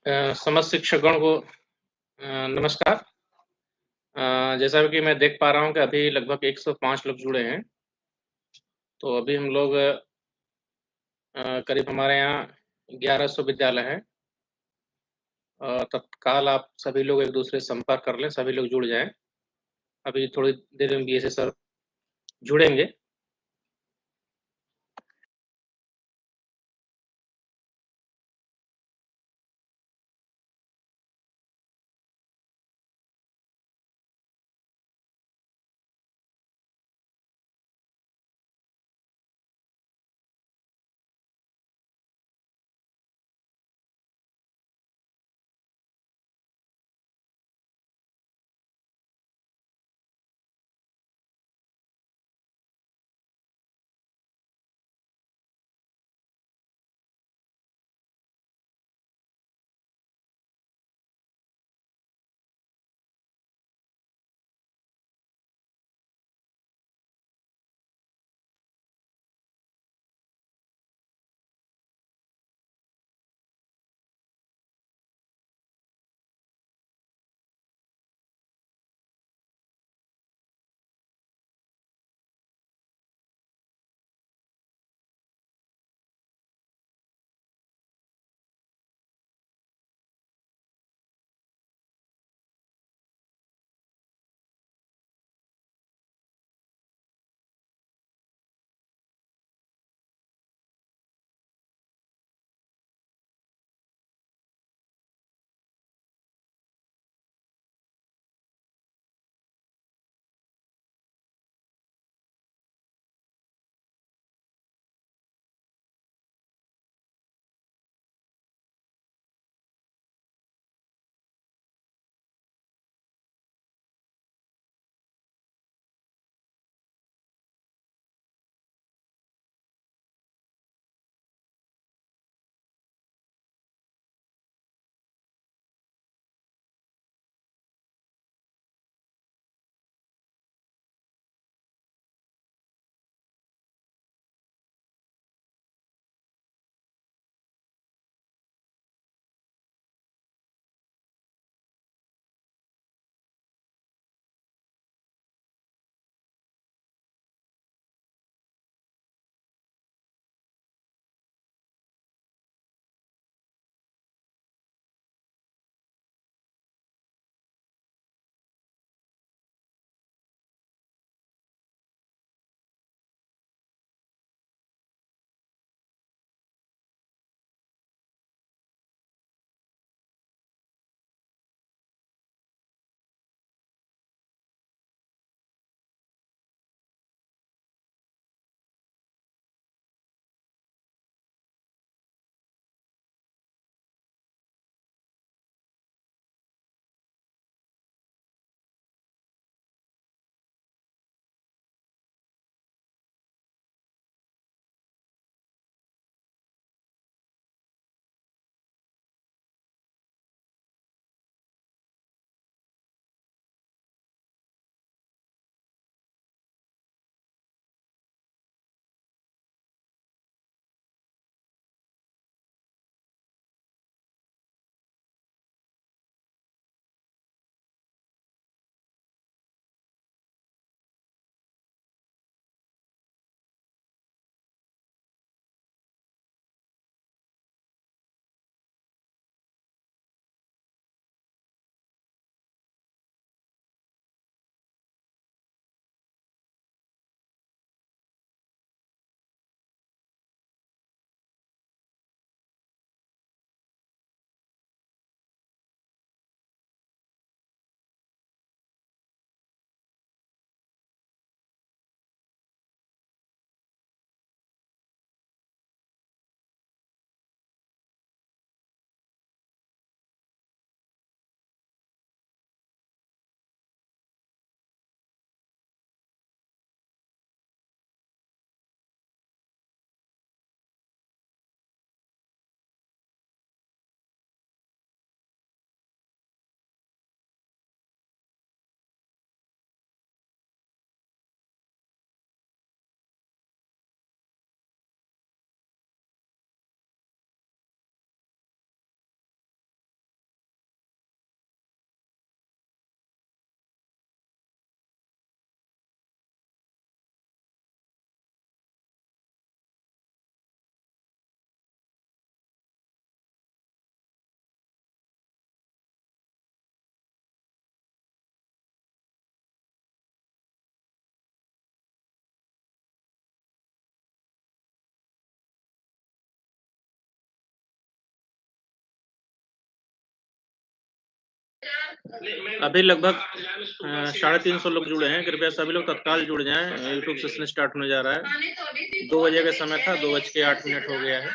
समस्त शिक्षकगण को नमस्कार। जैसा कि मैं देख पा रहा हूँ कि अभी लगभग 105 लोग जुड़े हैं। तो अभी हम लोग करीब हमारे यहाँ 1100 विद्यालय हैं। तत्काल आप सभी लोग एक-दूसरे से संपर्क कर लें, सभी लोग जुड़ जाएँ। अभी थोड़ी देर में बीएसए सर जुड़ेंगे। अभी लगभग 350 लोग जुड़े हैं। कृपया सभी लोग तत्काल जुड़ जाएं। यूट्यूब सेशन स्टार्ट होने जा रहा है। 2 बजे का समय था, 2:08 हो गया है।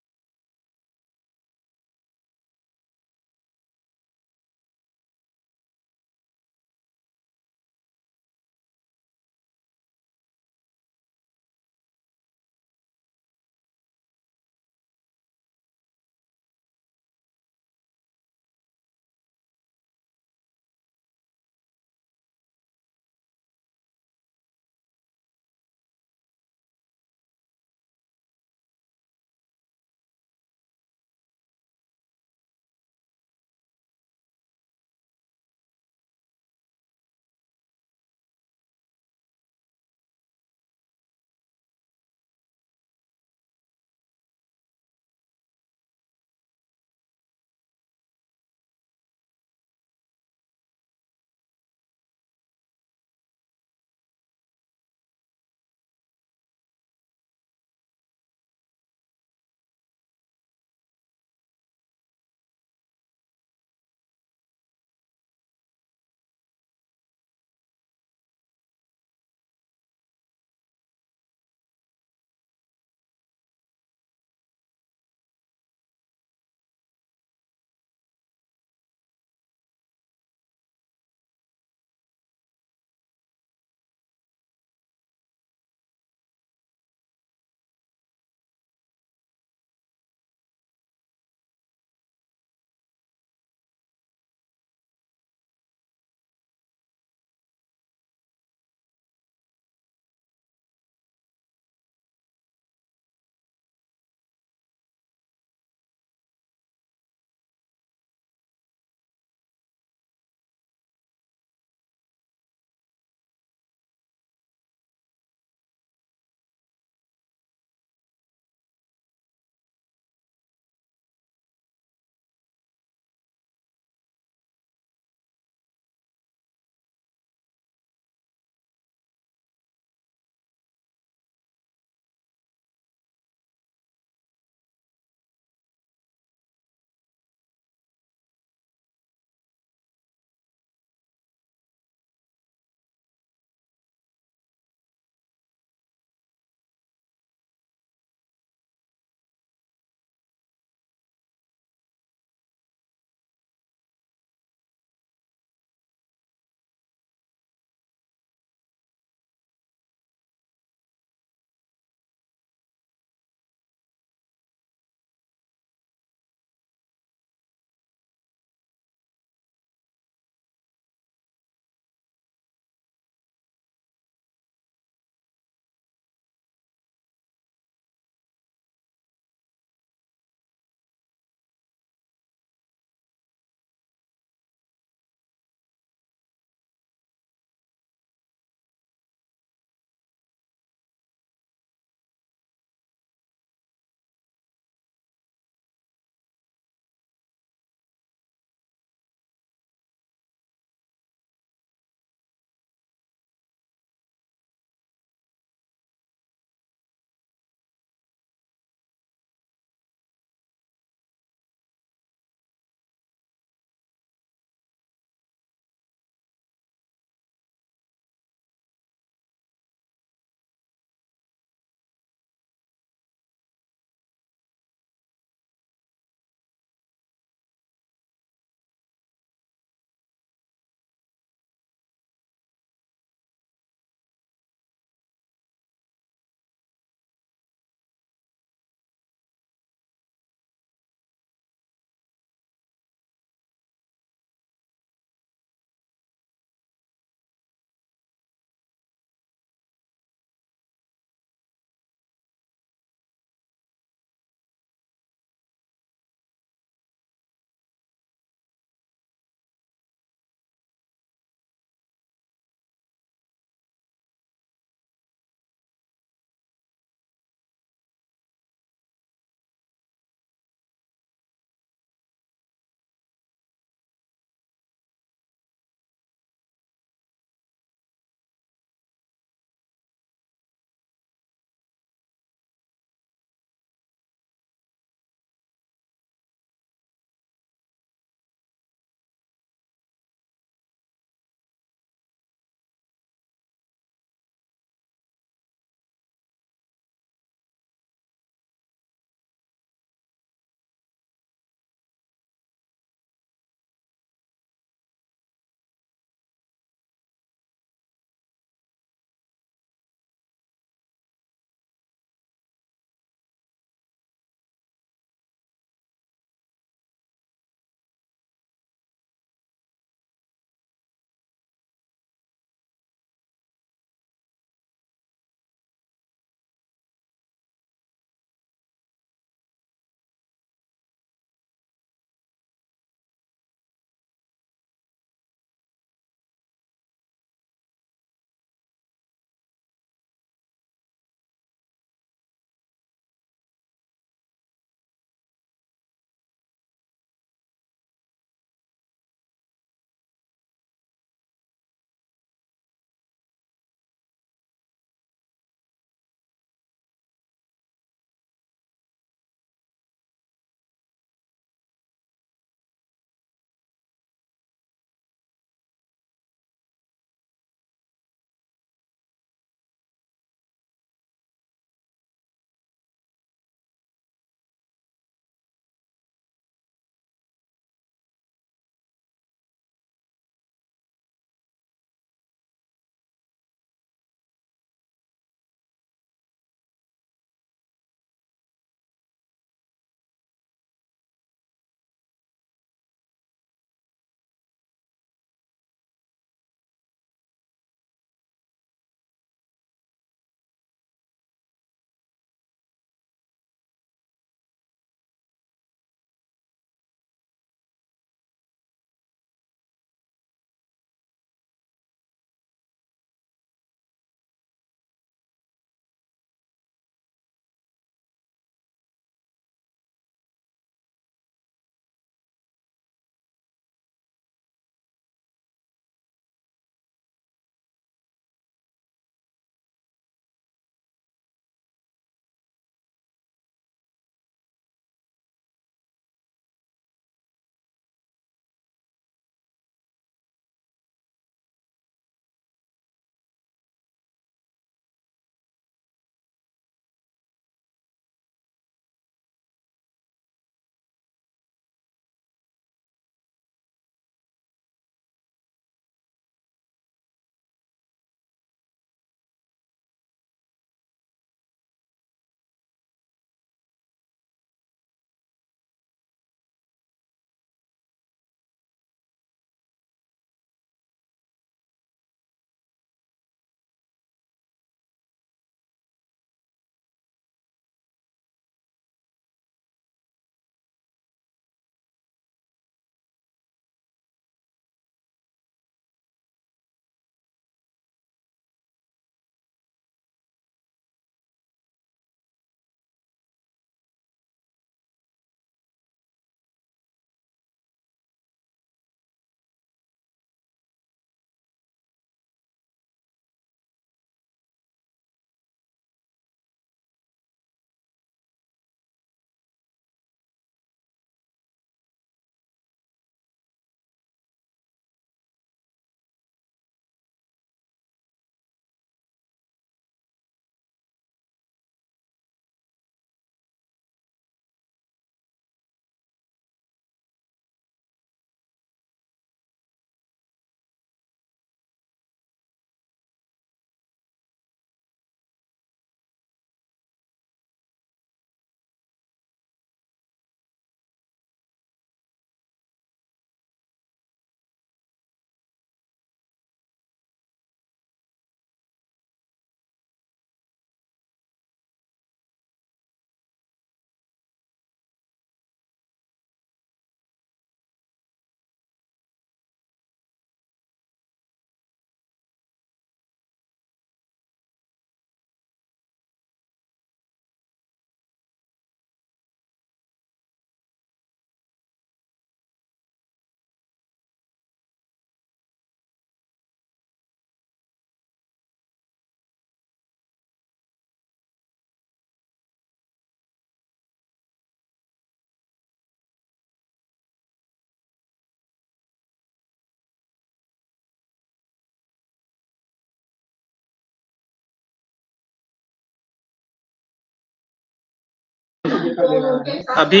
अभी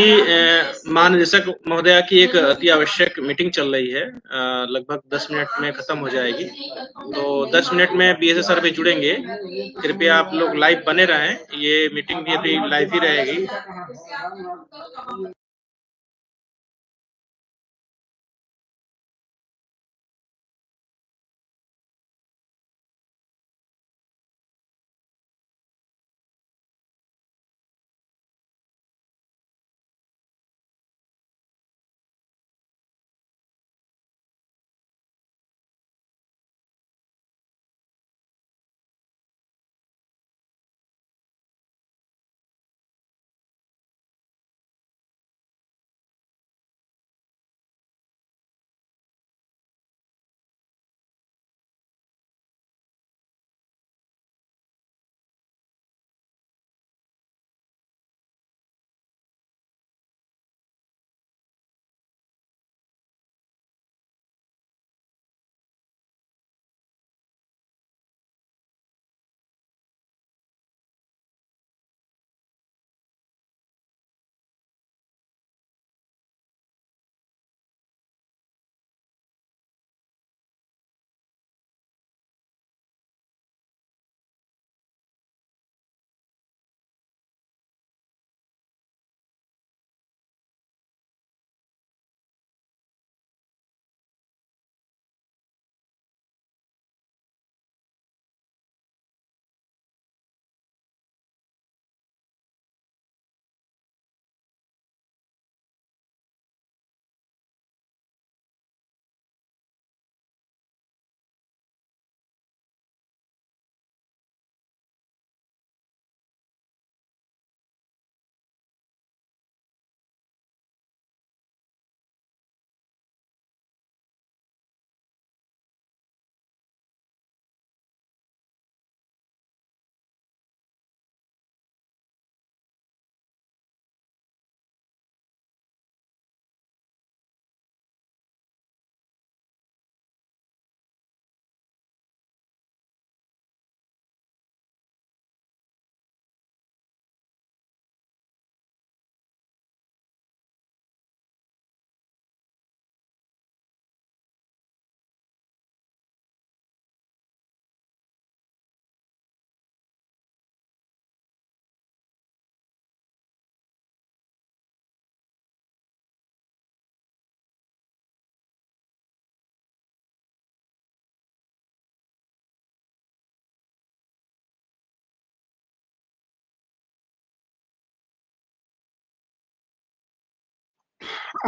महानिदेशक महोदया की एक अति आवश्यक मीटिंग चल रही है, लगभग 10 मिनट में खत्म हो जाएगी। तो 10 मिनट में बीएसए सर भी जुड़ेंगे। कृपया आप लोग लाइव बने रहें, ये मीटिंग भी अभी लाइव ही रहेगी।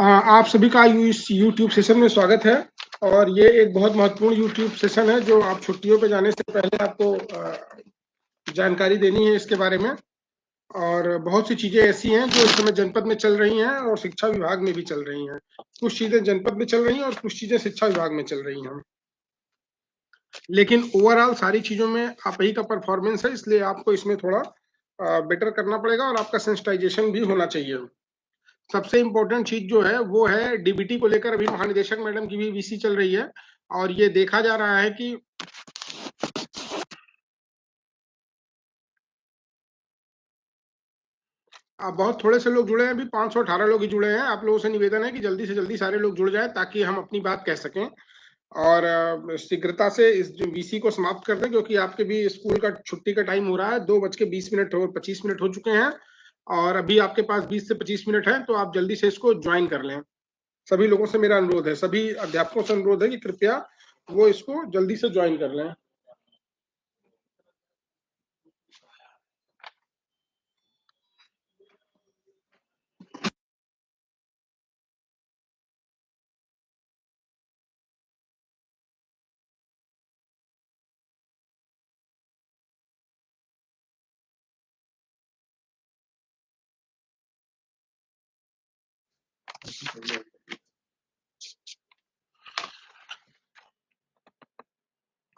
आप सभी का इस YouTube सेशन में स्वागत है। और ये एक बहुत महत्वपूर्ण YouTube सेशन है जो आप छुट्टियों पे जाने से पहले आपको जानकारी देनी है इसके बारे में। और बहुत सी चीजें ऐसी हैं जो इस समय जनपद में चल रही हैं और शिक्षा विभाग में भी चल रही हैं। कुछ चीजें जनपद में चल रही हैं और कुछ चीजें शिक्षा विभाग में चल रही हैं, लेकिन ओवरऑल सारी चीजों में आप ही का परफॉर्मेंस है, इसलिए आपको इसमें थोड़ा बेटर करना पड़ेगा और आपका सेंसिटाइजेशन भी होना चाहिए। सबसे इम्पोर्टेंट चीज जो है वो है डीबीटी को लेकर अभी महानिदेशक मैडम की भी वीसी चल रही है और ये देखा जा रहा है कि बहुत थोड़े से लोग जुड़े हैं, अभी 518 लोग ही जुड़े हैं। आप लोगों से निवेदन है कि जल्दी से जल्दी सारे लोग जुड़ जाए ताकि हम अपनी बात कह सकें और शीघ्रता से इस वीसी को समाप्त कर दें, क्योंकि आपके भी स्कूल का छुट्टी का टाइम हो रहा है। 2:20 और 25 मिनट हो चुके हैं और अभी आपके पास 20 से 25 मिनट है, तो आप जल्दी से इसको ज्वाइन कर लें। सभी लोगों से मेरा अनुरोध है, सभी अध्यापकों से अनुरोध है कि कृपया वो इसको जल्दी से ज्वाइन कर लें।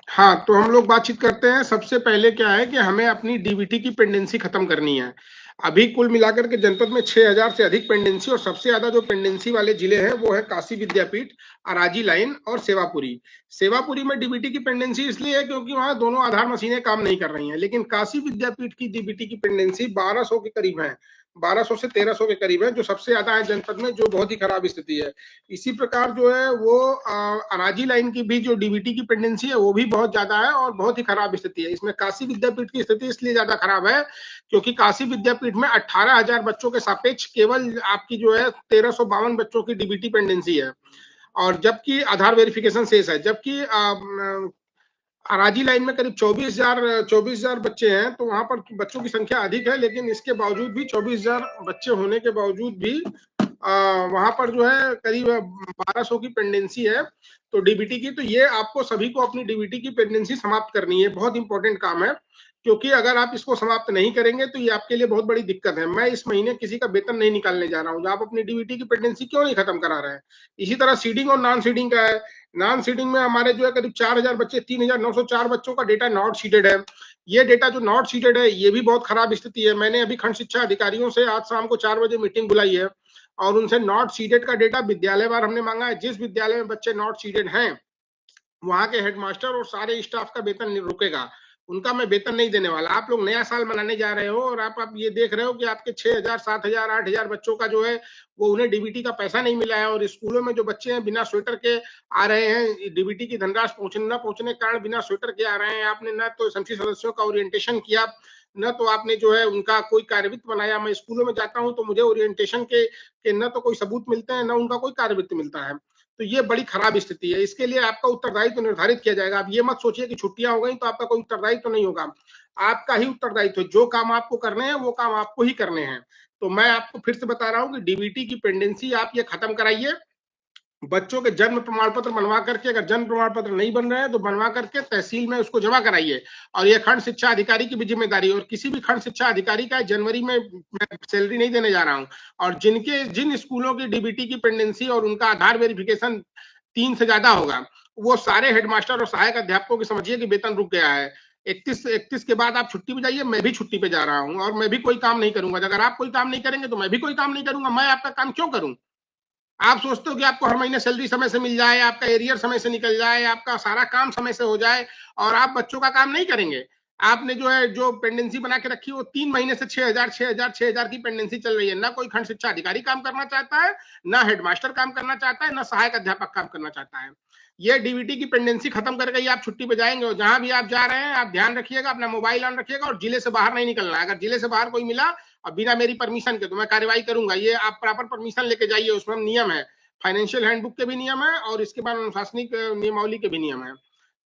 हाँ, तो हम लोग बातचीत करते हैं। सबसे पहले क्या है कि हमें अपनी डीबीटी की पेंडेंसी खत्म करनी है। अभी कुल मिलाकर के जनपद में 6000 से अधिक पेंडेंसी, और सबसे ज्यादा जो पेंडेंसी वाले जिले हैं वो है काशी विद्यापीठ, अराजी लाइन और सेवापुरी। सेवापुरी में डीबीटी की पेंडेंसी इसलिए है क्योंकि वहां दोनों आधार मशीनें काम नहीं कर रही हैं, लेकिन काशी विद्यापीठ की डीबीटी की पेंडेंसी 1200 के करीब है। 1200 से 1300 के करीब है, जो सबसे ज्यादा है जनपद में, जो बहुत ही खराब स्थिति है। इसी प्रकार जो है वो अराजी लाइन की भी जो डीबीटी की पेंडेंसी है वो भी बहुत ज्यादा है और बहुत ही खराब स्थिति है। इसमें काशी विद्यापीठ की स्थिति इसलिए ज्यादा खराब है क्योंकि काशी विद्यापीठ में 18,000 बच्चों के सापेक्ष केवल आपकी जो है 1352 बच्चों की डीबीटी पेंडेंसी है, और जबकि आधार वेरिफिकेशन शेष है। जबकि अराजी लाइन में करीब 24,000 बच्चे हैं, तो वहां पर बच्चों की संख्या अधिक है, लेकिन इसके बावजूद भी 24,000 बच्चे होने के बावजूद भी वहां पर जो है करीब 1200 की पेंडेंसी है तो डीबीटी की। तो ये आपको सभी को अपनी डीबीटी की पेंडेंसी समाप्त करनी है, बहुत इंपॉर्टेंट काम है, क्योंकि अगर आप इसको समाप्त नहीं करेंगे तो ये आपके लिए बहुत बड़ी दिक्कत है। मैं इस महीने किसी का वेतन नहीं निकालने जा रहा हूँ, आप अपनी डीबीटी की पेंडेंसी क्यों नहीं खत्म करा रहे हैं। इसी तरह सीडिंग और नॉन सीडिंग का है। नॉन सीडिंग में हमारे जो है करीब 4,000 बच्चे, 3,904 बच्चों का डेटा नॉट सीडेड है। ये डेटा जो नॉट सीडेड है ये भी बहुत खराब स्थिति है। मैंने अभी खंड शिक्षा अधिकारियों से आज शाम को 4 बजे मीटिंग बुलाई है और उनसे नॉट सीडेड का डेटा विद्यालयवार हमने मांगा है। जिस विद्यालय में बच्चे नॉट सीडेड हैं वहां के हेडमास्टर और सारे स्टाफ का वेतन रुकेगा, उनका मैं वेतन नहीं देने वाला। आप लोग नया साल मनाने जा रहे हो और आप ये देख रहे हो कि आपके 6,000, 7,000, 8,000 बच्चों का जो है वो उन्हें डीबीटी का पैसा नहीं मिला है, और स्कूलों में जो बच्चे हैं बिना स्वेटर के आ रहे हैं, डीबीटी की धनराशि पहुंचने के कारण बिना स्वेटर के आ रहे हैं। आपने न तो संसदीय सदस्यों का ओरिएंटेशन किया, न तो आपने जो है उनका कोई कार्यवित्त बनाया। मैं स्कूलों में जाता हूं तो मुझे ओरिएंटेशन के न तो कोई सबूत मिलते हैं, न उनका कोई कार्यवित्त मिलता है। तो ये बड़ी खराब स्थिति है। इसके लिए आपका उत्तरदायित्व निर्धारित किया जाएगा। आप ये मत सोचिए कि छुट्टियां हो गई तो आपका कोई उत्तरदायित्व नहीं होगा। आपका ही उत्तरदायित्व, जो काम आपको करने हैं वो काम आपको ही करने हैं। तो मैं आपको फिर से बता रहा हूं कि डीबीटी की पेंडेंसी आप ये खत्म कराइए। बच्चों के जन्म प्रमाण पत्र बनवा करके, अगर जन्म प्रमाण पत्र नहीं बन रहे हैं तो बनवा करके तहसील में उसको जमा कराइए, और ये खंड शिक्षा अधिकारी की भी जिम्मेदारी है। और किसी भी खंड शिक्षा अधिकारी का जनवरी में मैं सैलरी नहीं देने जा रहा हूं, और जिन स्कूलों की डीबीटी की पेंडेंसी और उनका आधार वेरिफिकेशन 3 से ज्यादा होगा, वो सारे हेडमास्टर और सहायक अध्यापकों की समझिए कि वेतन रुक गया है। 31 के बाद आप छुट्टी पे जाइए, मैं भी छुट्टी पे जा रहा हूं और मैं भी कोई काम नहीं करूंगा। अगर आप कोई काम नहीं करेंगे तो मैं भी कोई काम नहीं करूंगा। मैं आपका काम क्यों करूं? आप सोचते हो कि आपको हर महीने सैलरी समय से मिल जाए, आपका एरियर समय से निकल जाए, आपका सारा काम समय से हो जाए, और आप बच्चों का काम नहीं करेंगे। आपने जो है जो पेंडेंसी बना के रखी वो 3 महीने से 6,000 की पेंडेंसी चल रही है। ना कोई खंड शिक्षा अधिकारी काम करना चाहता है, ना हेडमास्टर काम करना चाहता है, ना सहायक अध्यापक काम करना चाहता है। ये डीबीटी की पेंडेंसी खत्म करके ही आप छुट्टी पे जाएंगे। और जहां भी आप जा रहे हैं आप ध्यान रखिएगा, अपना मोबाइल ऑन रखिएगा और जिले से बाहर नहीं निकलना है। अगर जिले से बाहर कोई मिला और बिना मेरी परमिशन के, तो मैं कार्रवाई करूंगा। ये आप प्रॉपर परमिशन लेके जाइए, उसमें नियम है, फाइनेंशियल हैंडबुक के भी नियम है और इसके बाद अनुशासनिक नियमावली के भी नियम है।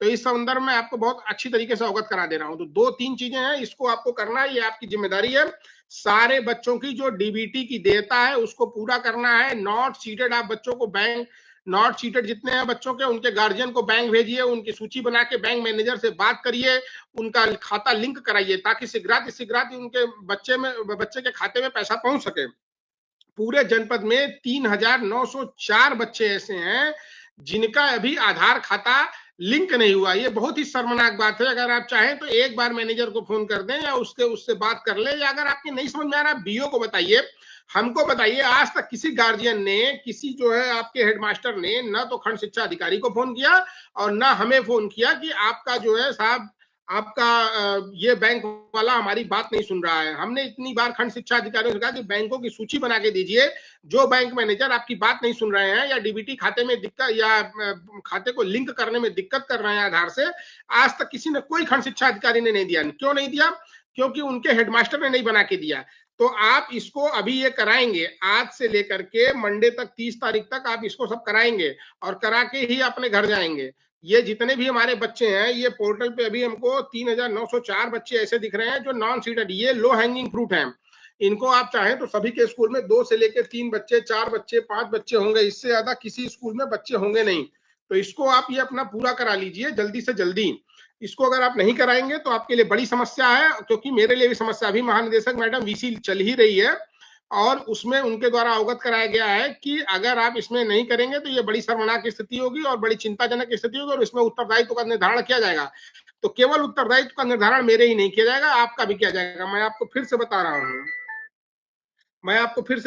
तो इस संदर्भ में आपको बहुत अच्छी तरीके से अवगत करा दे रहा हूं। तो 2-3 चीजें हैं, इसको आपको करना है, ये आपकी जिम्मेदारी है। सारे बच्चों की जो डीबीटी की देयता है उसको पूरा करना है। नॉट सीटेड आप बच्चों को बैंक, नॉट सीटेड जितने हैं बच्चों के, उनके गार्जियन को बैंक भेजिए, उनकी सूची बना के बैंक मैनेजर से बात करिए, उनका खाता लिंक कराइए, ताकि शीघ्र उनके बच्चे के खाते में पैसा पहुंच सके। पूरे जनपद में 3,904 बच्चे ऐसे हैं जिनका अभी आधार खाता लिंक नहीं हुआ। ये बहुत ही शर्मनाक बात है। अगर आप चाहें तो एक बार मैनेजर को फोन कर दें या उससे बात कर ले, या अगर आपके नहीं समझ में आ रहा बीओ को बताइए, हमको बताइए। आज तक किसी गार्जियन ने, किसी जो है आपके हेडमास्टर ने न तो खंड शिक्षा अधिकारी को फोन किया और न हमें फोन किया कि आपका जो है साहब, आपका ये बैंक वाला हमारी बात नहीं सुन रहा है। हमने इतनी बार खंड शिक्षा अधिकारियों से कहा कि बैंकों की सूची बना के दीजिए, जो बैंक मैनेजर आपकी बात नहीं सुन रहे हैं या डीबीटी खाते में दिक्कत या खाते को लिंक करने में दिक्कत कर रहे हैं आधार से। आज तक किसी ने, कोई खंड शिक्षा अधिकारी ने नहीं दिया। क्यों नहीं दिया? क्योंकि उनके हेडमास्टर ने नहीं बना के दिया। तो आप इसको अभी ये कराएंगे, आज से लेकर के मंडे तक 30 तारीख तक आप इसको सब कराएंगे और करा के ही अपने घर जाएंगे। ये जितने भी हमारे बच्चे हैं, ये पोर्टल पे अभी हमको 3,904 बच्चे ऐसे दिख रहे हैं जो नॉन सीटेड, ये लो हैंगिंग फ्रूट हैं। इनको आप चाहें तो सभी के स्कूल में 2 से लेकर 3 बच्चे, 4 बच्चे, 5 बच्चे होंगे, इससे ज्यादा किसी स्कूल में बच्चे होंगे नहीं। तो इसको आप ये अपना पूरा करा लीजिए जल्दी से जल्दी। इसको अगर आप नहीं कराएंगे तो आपके लिए बड़ी समस्या है, क्योंकि मेरे लिए भी समस्या। अभी महानिदेशक मैडम वीसी चल ही रही है और उसमें उनके द्वारा अवगत कराया गया है कि अगर आप इसमें नहीं करेंगे तो ये बड़ी शर्मनाक स्थिति होगी और बड़ी चिंताजनक स्थिति होगी, और इसमें उत्तरदायित्व का निर्धारण किया जाएगा। तो केवल उत्तरदायित्व का निर्धारण मेरे ही नहीं किया जाएगा, आपका भी किया जाएगा। मैं आपको फिर से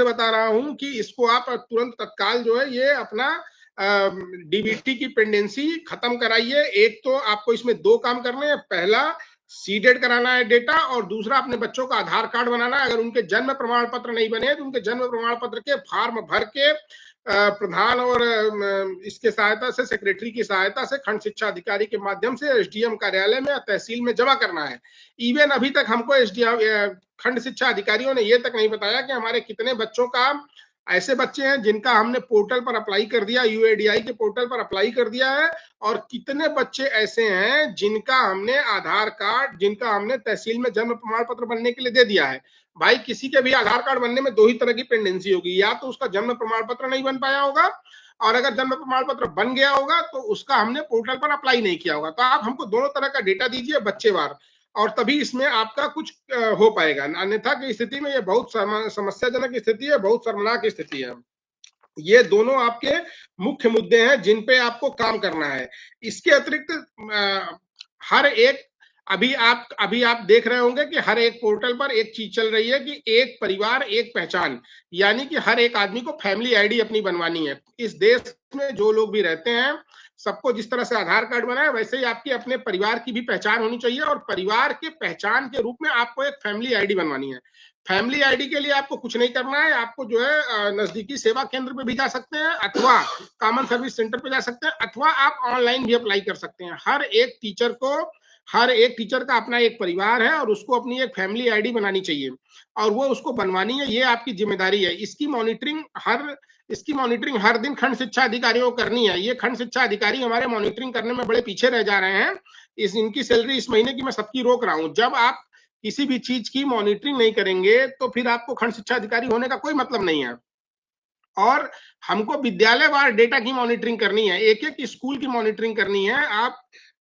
बता रहा हूं कि इसको आप तुरंत तत्काल जो है ये अपना डीबीटी की पेंडेंसी खत्म कराइए। एक तो आपको इसमें 2 काम करने हैं। पहला, सीडेड कराना है डेटा, और दूसरा अपने बच्चों का आधार कार्ड बनाना है। अगर उनके जन्म प्रमाण पत्र नहीं बने तो उनके जन्म प्रमाण पत्र के फॉर्म भर के प्रधान और इसके सहायता से, सेक्रेटरी की सहायता से, खंड शिक्षा अधिकारी के माध्यम से एसडीएम कार्यालय में या तहसील में जमा करना है। इवन अभी तक हमको एसडीएम खंड शिक्षा अधिकारियों ने ये तक नहीं बताया कि हमारे कितने बच्चों का, ऐसे बच्चे हैं जिनका हमने पोर्टल पर अप्लाई कर दिया, यूएडीआई के पोर्टल पर अप्लाई कर दिया है, और कितने बच्चे ऐसे हैं जिनका हमने आधार कार्ड, जिनका हमने तहसील में जन्म प्रमाण पत्र बनने के लिए दे दिया है। भाई किसी के भी आधार कार्ड बनने में दो ही तरह की पेंडेंसी होगी, या तो उसका जन्म प्रमाण पत्र नहीं बन पाया होगा, और अगर जन्म प्रमाण पत्र बन गया होगा तो उसका हमने पोर्टल पर अप्लाई नहीं किया होगा। तो आप हमको दोनों तरह का डेटा दीजिए बच्चेवार, और तभी इसमें आपका कुछ हो पाएगा। अन्यथा की स्थिति में ये बहुत समस्याजनक स्थिति है, बहुत शर्मनाक स्थिति है। ये दोनों आपके मुख्य मुद्दे हैं जिन पे आपको काम करना है। इसके अतिरिक्त हर एक, अभी आप देख रहे होंगे कि हर एक पोर्टल पर एक चीज चल रही है कि एक परिवार एक पहचान, यानी कि हर एक आदमी को फैमिली आईडी अपनी बनवानी है। इस देश में जो लोग भी रहते हैं, सबको जिस तरह से आधार कार्ड बना है, वैसे ही आपकी अपने परिवार की भी पहचान होनी चाहिए, और परिवार के पहचान के रूप में आपको एक फैमिली आईडी बनवानी है। फैमिली आईडी के लिए आपको कुछ नहीं करना है, आपको जो है नजदीकी सेवा केंद्र पे भी जा सकते हैं, अथवा कॉमन सर्विस सेंटर पे जा सकते हैं, अथवा आप ऑनलाइन भी अप्लाई कर सकते हैं। हर एक टीचर का अपना एक परिवार है, और उसको अपनी एक फैमिली आईडी बनानी चाहिए, और वो उसको बनवानी है, ये आपकी जिम्मेदारी है। इसकी मॉनिटरिंग हर दिन खंड शिक्षा अधिकारियों को करनी है। ये खंड शिक्षा अधिकारी हमारे मॉनिटरिंग करने में बड़े पीछे रह जा रहे हैं। इनकी सैलरी इस महीने की मैं सबकी रोक रहा हूं। जब आप किसी भी चीज की मॉनिटरिंग नहीं करेंगे तो फिर आपको खंड शिक्षा अधिकारी होने का कोई मतलब नहीं है। और हमको विद्यालयवार डेटा की मॉनिटरिंग करनी है, एक एक स्कूल की मॉनिटरिंग करनी है।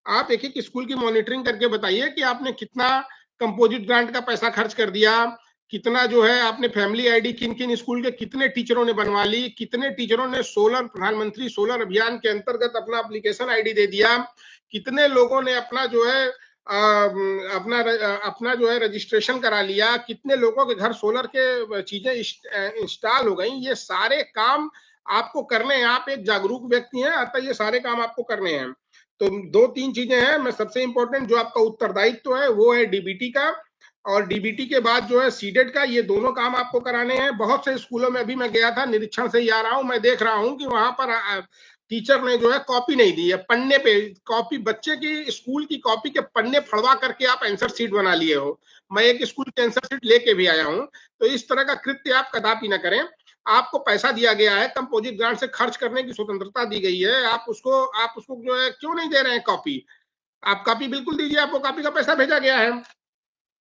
आप एक एक स्कूल की मॉनिटरिंग करके बताइए कि आपने कितना कंपोजिट ग्रांट का पैसा खर्च कर दिया, कितना जो है आपने फैमिली आईडी किन किन स्कूल के कितने टीचरों ने बनवा ली, कितने टीचरों ने प्रधानमंत्री सोलर अभियान के अंतर्गत अपना एप्लीकेशन आईडी दे दिया, कितने लोगों ने अपना जो है अपना जो है रजिस्ट्रेशन करा लिया, कितने लोगों के घर सोलर के चीजें इंस्टॉल हो गई। ये सारे काम आपको करने हैं। आप एक जागरूक व्यक्ति हैं, अतः ये सारे काम आपको करने हैं। तो दो तीन चीजें हैं। मैं सबसे इंपॉर्टेंट जो आपका उत्तरदायित्व है वो है डीबीटी का, और डीबीटी के बाद जो है सीडेड का। ये दोनों काम आपको कराने हैं। बहुत से स्कूलों में अभी मैं गया था, निरीक्षण से ही आ रहा हूं, मैं देख रहा हूं कि वहां पर टीचर ने जो है कॉपी नहीं दी है, पन्ने पे कॉपी, बच्चे की स्कूल की कॉपी के पन्ने फड़वा करके आप आंसर शीट बना लिए हो। मैं एक स्कूल की आंसर शीट लेके भी आया हूं। तो इस तरह का कृत्य आप कदापि न करें। आपको पैसा दिया गया है, कंपोजिट ग्रांट से खर्च करने की स्वतंत्रता दी गई है, आप उसको जो है क्यों नहीं दे रहे हैं कॉपी? आप कॉपी बिल्कुल दीजिए, आपको कॉपी का पैसा भेजा गया है।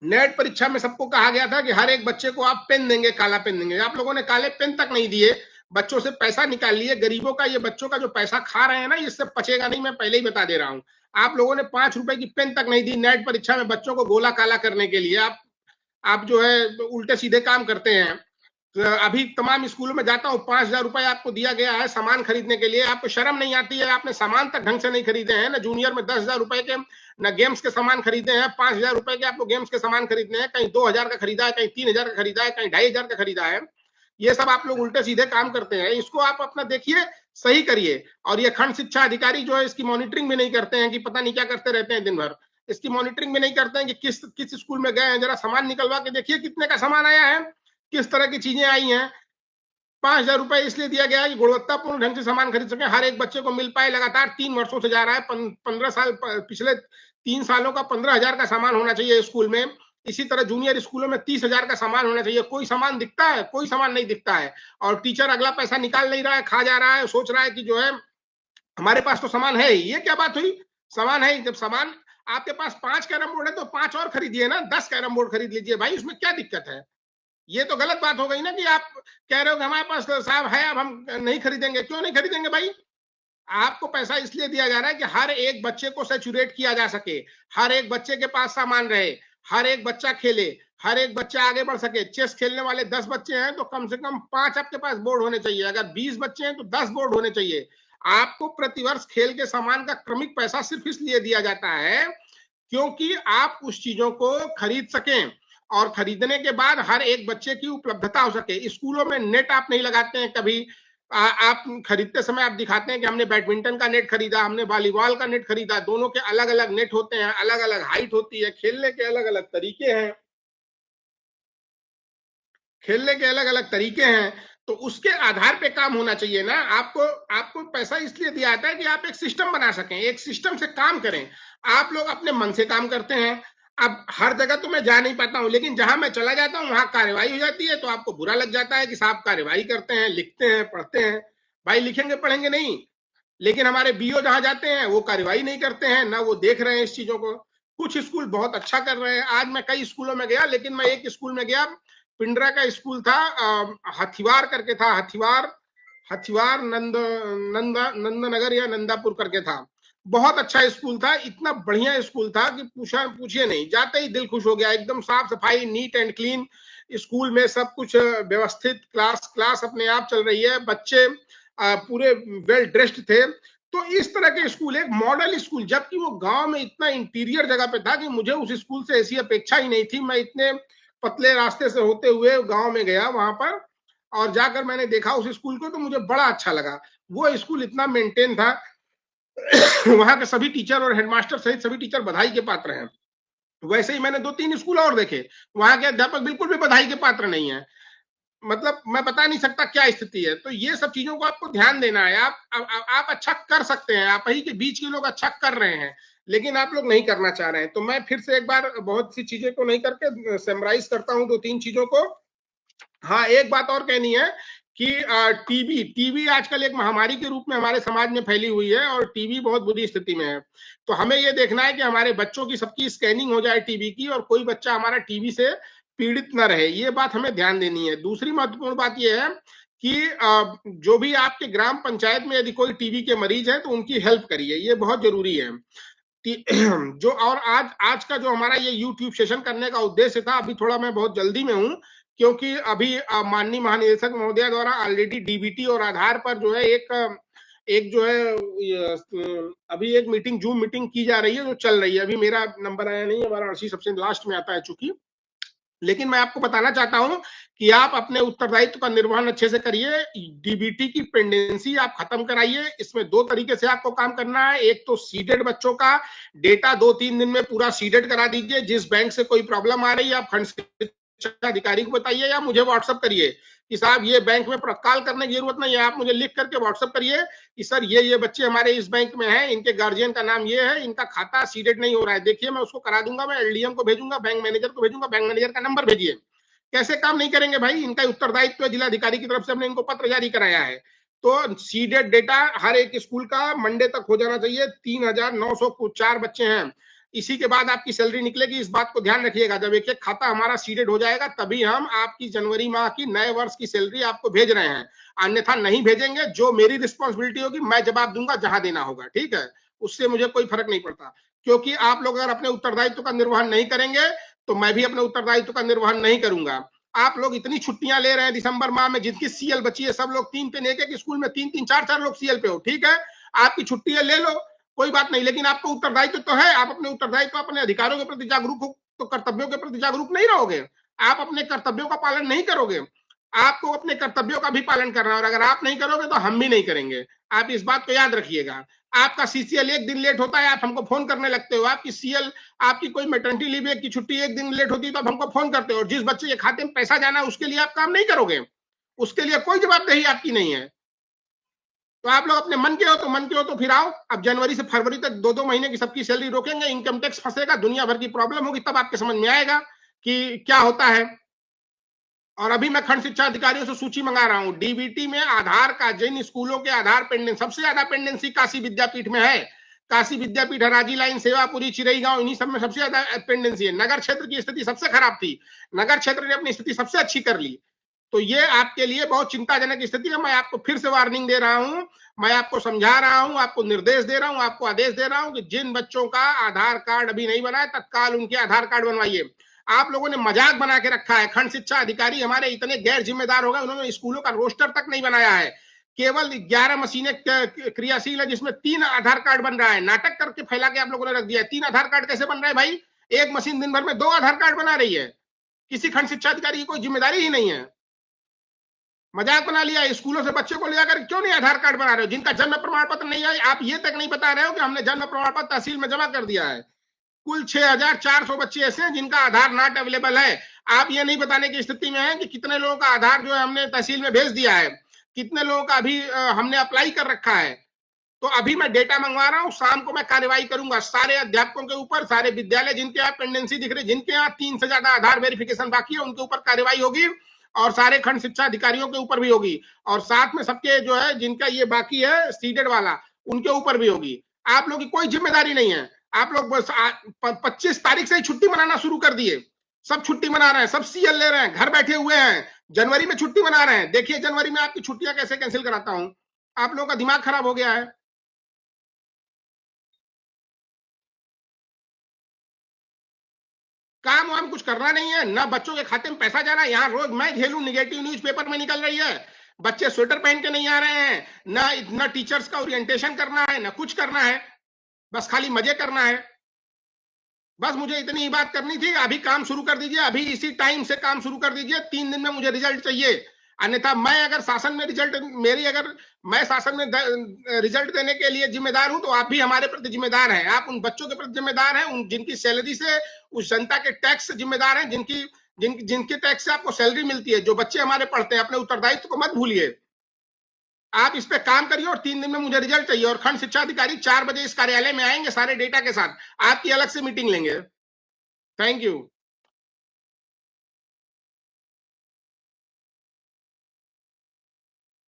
नेट परीक्षा में सबको कहा गया था कि हर एक बच्चे को आप पेन देंगे, काला पेन देंगे। आप लोगों ने काले पेन तक नहीं दिए, बच्चों से पैसा निकाल लिए। गरीबों का, ये बच्चों का जो पैसा खा रहे हैं ना, इससे पचेगा नहीं, मैं पहले ही बता दे रहा हूं। आप लोगों ने 5 रुपए की पेन तक नहीं दी नेट परीक्षा में बच्चों को गोला काला करने के लिए। आप जो है उल्टे सीधे काम करते हैं। तो अभी तमाम स्कूलों में जाता हूँ, 5,000 रुपए आपको दिया गया है सामान खरीदने के लिए, आपको शर्म नहीं आती है? आपने सामान तक ढंग से नहीं खरीदे हैं ना। जूनियर में 10,000 रुपए के न गेम्स के सामान खरीदे हैं, 5,000 रुपए के आपको गेम्स के सामान खरीदने हैं। कहीं 2,000 का खरीदा है, कहीं 3,000 का खरीदा है, कहीं 2,500 का खरीदा है। ये सब आप लोग उल्टे सीधे काम करते हैं। इसको आप अपना देखिए, सही करिए। और ये खंड शिक्षा अधिकारी जो है इसकी मॉनिटरिंग भी नहीं करते हैं, कि पता नहीं क्या करते रहते हैं दिन भर। इसकी मॉनिटरिंग भी नहीं करते हैं कि किस स्कूल में गए हैं, जरा सामान निकलवा के देखिए कितने का सामान आया है, किस तरह की चीजें आई हैं। 5,000 रुपए इसलिए दिया गया है कि गुणवत्तापूर्ण ढंग से सामान खरीद सके, हर एक बच्चे को मिल पाए। लगातार 3 वर्षों से जा रहा है, 15 साल, पिछले 3 सालों का 15,000 का सामान होना चाहिए स्कूल में। इसी तरह जूनियर स्कूलों में 30,000 का सामान होना चाहिए। कोई सामान दिखता है? कोई सामान नहीं दिखता है। और टीचर अगला पैसा निकाल नहीं रहा है, खा जा रहा है, सोच रहा है कि जो है हमारे पास तो सामान है ही। ये क्या बात हुई? सामान है ही। जब सामान आपके पास 5 कैरम बोर्ड है तो 5 और खरीदिए ना, 10 कैरम बोर्ड खरीद लीजिए भाई, उसमें क्या दिक्कत है? ये तो गलत बात हो गई ना कि आप कह रहे हो कि हमारे पास तो साहब है, अब हम नहीं खरीदेंगे। क्यों नहीं खरीदेंगे भाई? आपको पैसा इसलिए दिया जा रहा है कि हर एक बच्चे को सैचुरेट किया जा सके, हर एक बच्चे के पास सामान रहे, हर एक बच्चा खेले, हर एक बच्चा आगे बढ़ सके। चेस खेलने वाले 10 बच्चे हैं तो कम से कम 5 आपके पास बोर्ड होने चाहिए। अगर 20 बच्चे हैं तो 10 बोर्ड होने चाहिए। आपको प्रतिवर्ष खेल के सामान का क्रमिक पैसा सिर्फ इसलिए दिया जाता है क्योंकि आप उस चीजों को खरीद सकें, और खरीदने के बाद हर एक बच्चे की उपलब्धता हो सके। स्कूलों में नेट आप नहीं लगाते हैं कभी, आप खरीदते समय आप दिखाते हैं कि हमने बैडमिंटन का नेट खरीदा, हमने वॉलीबॉल का नेट खरीदा, दोनों के अलग अलग नेट होते हैं, अलग अलग हाइट होती है, खेलने के अलग अलग तरीके हैं, खेलने के अलग अलग तरीके हैं, तो उसके आधार पे काम होना चाहिए ना। आपको आपको पैसा इसलिए दिया जाता है कि आप एक सिस्टम बना सकें, एक सिस्टम से काम करें। आप लोग अपने मन से काम करते हैं। अब हर जगह तो मैं जा नहीं पाता हूं, लेकिन जहां मैं चला जाता हूं वहां कार्रवाई हो जाती है, तो आपको बुरा लग जाता है कि साहब कार्रवाई करते हैं, लिखते हैं, पढ़ते हैं। भाई लिखेंगे पढ़ेंगे नहीं, लेकिन हमारे बीओ जहां जाते हैं वो कार्रवाई नहीं करते हैं, ना वो देख रहे हैं इस चीजों को। कुछ स्कूल बहुत अच्छा कर रहे हैं। आज मैं कई स्कूलों में गया, लेकिन मैं एक स्कूल में गया, पिंडरा का स्कूल था, हथिवार करके था, हथिवार हथिवार नंदनगर या नंदापुर करके था। बहुत अच्छा स्कूल था, इतना बढ़िया स्कूल था कि पूछिए नहीं, जाते ही दिल खुश हो गया। एकदम साफ सफाई, नीट एंड क्लीन, स्कूल में सब कुछ व्यवस्थित, क्लास अपने आप चल रही है, बच्चे पूरे वेल ड्रेस्ड थे। तो इस तरह के स्कूल, एक मॉडल स्कूल, जबकि वो गांव में इतना इंटीरियर जगह पे था कि मुझे उस स्कूल से ऐसी अपेक्षा ही नहीं थी। मैं इतने पतले रास्ते से होते हुए गांव में गया वहां पर, और जाकर मैंने देखा उस स्कूल को, तो मुझे बड़ा अच्छा लगा। वो स्कूल इतना मेंटेन था। वहां के सभी टीचर और हेडमास्टर सहित सभी टीचर बधाई के पात्र हैं। वैसे ही मैंने 2-3 स्कूल और देखे, वहां के अध्यापक बिल्कुल भी बधाई के पात्र नहीं है। मतलब मैं बता नहीं सकता क्या स्थिति है। तो ये सब चीजों को आपको ध्यान देना है। आप अच्छा कर सकते हैं, आप ही के बीच के लोग अच्छा कर रहे हैं, लेकिन आप लोग नहीं करना चाह रहे हैं। तो मैं फिर से एक बार बहुत सी चीजें को नहीं करके समराइज करता हूं 2-3 चीजों को। हाँ, एक बात और कहनी है कि टीबी आजकल एक महामारी के रूप में हमारे समाज में फैली हुई है, और टीबी बहुत बुरी स्थिति में है। तो हमें ये देखना है कि हमारे बच्चों की सबकी स्कैनिंग हो जाए टीबी की, और कोई बच्चा हमारा टीबी से पीड़ित न रहे। ये बात हमें ध्यान देनी है। दूसरी महत्वपूर्ण बात यह है कि जो भी आपके ग्राम पंचायत में यदि कोई टीबी के मरीज है तो उनकी हेल्प करिए, ये बहुत जरूरी है। जो और आज का जो हमारा ये यूट्यूब सेशन करने का उद्देश्य था, अभी थोड़ा मैं बहुत जल्दी में हूं, क्योंकि अभी माननीय महानिदेशक महोदय द्वारा ऑलरेडी डीबीटी और आधार पर जो है एक जो है अभी एक मीटिंग, जूम मीटिंग की जा रही है, जो चल रही है। अभी मेरा नंबर आया नहीं है, वाराणसी सबसे लास्ट में आता है चूंकि। लेकिन मैं आपको बताना चाहता हूं कि आप अपने उत्तरदायित्व का निर्वहन अच्छे से करिए। डीबीटी की पेंडेंसी आप खत्म कराइए। इसमें 2 तरीके से आपको काम करना है। एक तो सीडेड बच्चों का डेटा 2-3 दिन में पूरा सीडेड करा दीजिए। जिस बैंक से कोई प्रॉब्लम आ रही है, आप खंड अधिकारी को बताइए या मुझे व्हाट्सएप करिए कि साहब ये बैंक में कॉल करने की जरूरत नहीं है, आप मुझे लिख करके व्हाट्सएप करिए कि सर ये बच्चे हमारे इस बैंक में हैं, इनके गार्जियन का नाम ये है, इनका खाता सीडेड नहीं हो रहा है, देखिए मैं उसको करा दूंगा, मैं एलडीएम को भेजूंगा, बैंक मैनेजर को भेजूंगा, बैंक मैनेजर का नंबर भेजिए। कैसे काम नहीं करेंगे भाई? इनका उत्तरदायित्व जिलाधिकारी की तरफ से हमने इनको पत्र जारी कराया है। तो सीडेड डेटा हर एक स्कूल का मंडे तक हो जाना चाहिए। 3,904 बच्चे हैं। इसी के बाद आपकी सैलरी निकलेगी। इस बात को ध्यान रखिएगा, जब एक एक खाता हमारा सीडेड हो जाएगा तभी हम आपकी जनवरी माह की नए वर्ष की सैलरी आपको भेज रहे हैं, अन्यथा नहीं भेजेंगे। जो मेरी रिस्पॉन्सिबिलिटी होगी मैं जवाब दूंगा जहां देना होगा, ठीक है? उससे मुझे कोई फर्क नहीं पड़ता, क्योंकि आप लोग अगर अपने उत्तरदायित्व का निर्वहन नहीं करेंगे तो मैं भी अपने उत्तरदायित्व का निर्वहन नहीं करूंगा। आप लोग इतनी छुट्टियां ले रहे हैं दिसंबर माह में, जिनकी सीएल बची है सब लोग 3 एक स्कूल में 3-3 4-4 लोग सीएल पे हो, ठीक है? आपकी छुट्टियां ले लो, कोई बात नहीं, लेकिन आपको उत्तरदायित्व तो है। आप अपने उत्तरदायित्व, अपने अधिकारों के प्रति जागरूक हो तो कर्तव्यों के प्रति जागरूक नहीं रहोगे। आप अपने कर्तव्यों का पालन नहीं करोगे। आपको अपने कर्तव्यों का भी पालन करना है, और अगर आप नहीं करोगे तो हम भी नहीं करेंगे। आप इस बात को याद रखिएगा। आपका सीसीएल 1 दिन लेट होता है, आप हमको फोन करने लगते हो। आपकी सीएल, आपकी कोई मैटरनिटी लीव की छुट्टी 1 दिन लेट होती है तो आप हमको फोन करते हो। और जिस बच्चे के खाते में पैसा जाना है उसके लिए आप काम नहीं करोगे, उसके लिए कोई जवाबदेही आपकी नहीं है। तो आप लोग अपने मन के हो तो फिर आओ। अब जनवरी से फरवरी तक 2-2 महीने की सबकी सैलरी रोकेंगे, इनकम टैक्स फंसेगा, दुनिया भर की प्रॉब्लम होगी, तब आपके समझ में आएगा कि क्या होता है। और अभी मैं खंड शिक्षा अधिकारियों से सूची मंगा रहा हूं। डीबीटी में आधार का, जिन स्कूलों के आधार पेंडेंसी, सबसे ज्यादा पेंडेंसी काशी विद्यापीठ में है। काशी विद्यापीठ, हराजी लाइन, सेवापुरी, चिरई गांव, इन्हीं सब में सबसे ज्यादा पेंडेंसी है। नगर क्षेत्र की स्थिति सबसे खराब थी, नगर क्षेत्र ने अपनी स्थिति सबसे अच्छी कर ली। तो ये आपके लिए बहुत चिंताजनक स्थिति है। मैं आपको फिर से वार्निंग दे रहा हूं, मैं आपको समझा रहा हूं, आपको निर्देश दे रहा हूं, आपको आदेश दे रहा हूं कि जिन बच्चों का आधार कार्ड अभी नहीं बना है, तत्काल उनके आधार कार्ड बनवाइए। आप लोगों ने मजाक बना के रखा है। खंड शिक्षा अधिकारी हमारे इतने गैर जिम्मेदार हो गए, उन्होंने स्कूलों का रोस्टर तक नहीं बनाया है। केवल 11 मशीनें क्रियाशील है, जिसमें 3 आधार कार्ड बन रहा है। नाटक करके फैला के आप लोगों ने रख दिया है। 3 आधार कार्ड कैसे बन रहा है भाई? एक मशीन दिन भर में 2 आधार कार्ड बना रही है। किसी खंड शिक्षा अधिकारी की कोई जिम्मेदारी ही नहीं है। मजाक बना लिया। स्कूलों से बच्चे को ले जाकर क्यों नहीं आधार कार्ड बना रहे हो? जिनका जन्म प्रमाण पत्र नहीं है, आप ये तक नहीं बता रहे हो कि हमने जन्म प्रमाण पत्र तहसील में जमा कर दिया है। कुल 6400 बच्चे ऐसे हैं जिनका आधार नॉट अवेलेबल है। आप ये नहीं बताने की स्थिति में हैं कि कितने लोगों का आधार जो है हमने तहसील में भेज दिया है, कितने लोगों का अभी हमने अप्लाई कर रखा है। तो अभी मैं डेटा मंगवा रहा हूं, शाम को मैं कार्रवाई करूंगा सारे अध्यापकों के ऊपर, सारे विद्यालय जिनके यहाँ पेंडेंसी दिख रही, जिनके यहाँ 3 से ज्यादा आधार वेरिफिकेशन बाकी है, उनके ऊपर कार्रवाई होगी और सारे खंड शिक्षा अधिकारियों के ऊपर भी होगी, और साथ में सबके जो है जिनका ये बाकी है सीडेड वाला, उनके ऊपर भी होगी। आप लोग की कोई जिम्मेदारी नहीं है। आप लोग बस 25 तारीख से ही छुट्टी मनाना शुरू कर दिए। सब छुट्टी मना रहे हैं, सब सीएल ले रहे हैं, घर बैठे हुए हैं, जनवरी में छुट्टी मना रहे हैं। देखिए जनवरी में आपकी छुट्टियां कैसे कैंसिल कराता हूं। आप लोगों का दिमाग खराब हो गया है। काम वाम कुछ करना नहीं है, ना बच्चों के खाते में पैसा जा रहा है। यहाँ रोज मैं झेलू, निगेटिव न्यूज पेपर में निकल रही है, बच्चे स्वेटर पहन के नहीं आ रहे हैं, ना टीचर्स का ओरिएंटेशन करना है, ना कुछ करना है, बस खाली मजे करना है। बस मुझे इतनी ही बात करनी थी। अभी काम शुरू कर दीजिए, अभी इसी टाइम से काम शुरू कर दीजिए। 3 दिन में मुझे रिजल्ट चाहिए, अन्यथा मैं अगर शासन में मैं शासन में रिजल्ट देने के लिए जिम्मेदार हूं, तो आप भी हमारे प्रति जिम्मेदार हैं। आप उन बच्चों के प्रति जिम्मेदार हैं, उन जिनकी सैलरी से, उस जनता के टैक्स से जिम्मेदार हैं, जिनके टैक्स से आपको सैलरी मिलती है। जो बच्चे हमारे पढ़ते हैं, अपने उत्तरदायित्व को मत भूलिए। आप इस पे काम करिए और 3 दिन में मुझे रिजल्ट चाहिए। और खंड शिक्षा अधिकारी 4 बजे इस कार्यालय में आएंगे सारे डेटा के साथ, आपकी अलग से मीटिंग लेंगे। Thank you.